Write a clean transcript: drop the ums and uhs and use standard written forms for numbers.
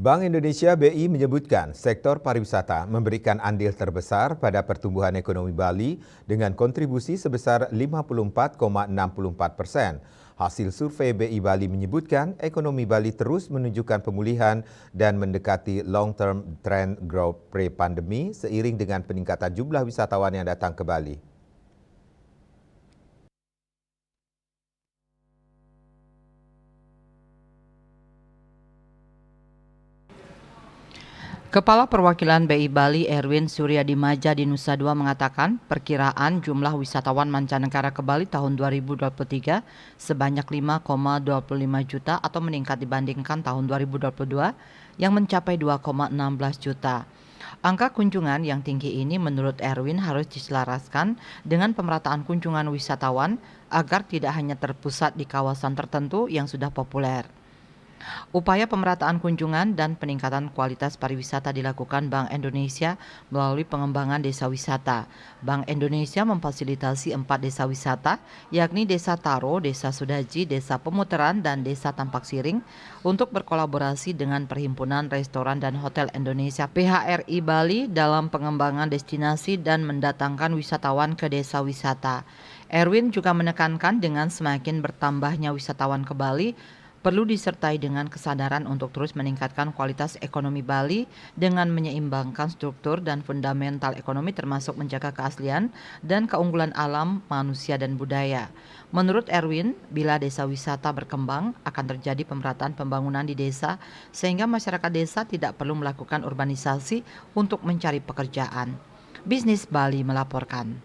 Bank Indonesia BI menyebutkan sektor pariwisata memberikan andil terbesar pada pertumbuhan ekonomi Bali dengan kontribusi sebesar 54,64%. Hasil survei BI Bali menyebutkan ekonomi Bali terus menunjukkan pemulihan dan mendekati long-term trend growth pre-pandemi seiring dengan peningkatan jumlah wisatawan yang datang ke Bali. Kepala Perwakilan BI Bali Erwin Suryadimaja di Nusa Dua mengatakan perkiraan jumlah wisatawan mancanegara ke Bali tahun 2023 sebanyak 5,25 juta atau meningkat dibandingkan tahun 2022 yang mencapai 2,16 juta. Angka kunjungan yang tinggi ini menurut Erwin harus diselaraskan dengan pemerataan kunjungan wisatawan agar tidak hanya terpusat di kawasan tertentu yang sudah populer. Upaya pemerataan kunjungan dan peningkatan kualitas pariwisata dilakukan Bank Indonesia melalui pengembangan desa wisata. Bank Indonesia memfasilitasi 4 desa wisata, yakni Desa Taro, Desa Sudaji, Desa Pemutaran, dan Desa Tampak Siring untuk berkolaborasi dengan Perhimpunan Restoran dan Hotel Indonesia (PHRI) Bali dalam pengembangan destinasi dan mendatangkan wisatawan ke desa wisata. Erwin juga menekankan dengan semakin bertambahnya wisatawan ke Bali, perlu disertai dengan kesadaran untuk terus meningkatkan kualitas ekonomi Bali dengan menyeimbangkan struktur dan fundamental ekonomi termasuk menjaga keaslian dan keunggulan alam, manusia, dan budaya. Menurut Erwin, bila desa wisata berkembang, akan terjadi pemerataan pembangunan di desa sehingga masyarakat desa tidak perlu melakukan urbanisasi untuk mencari pekerjaan. Bisnis Bali melaporkan.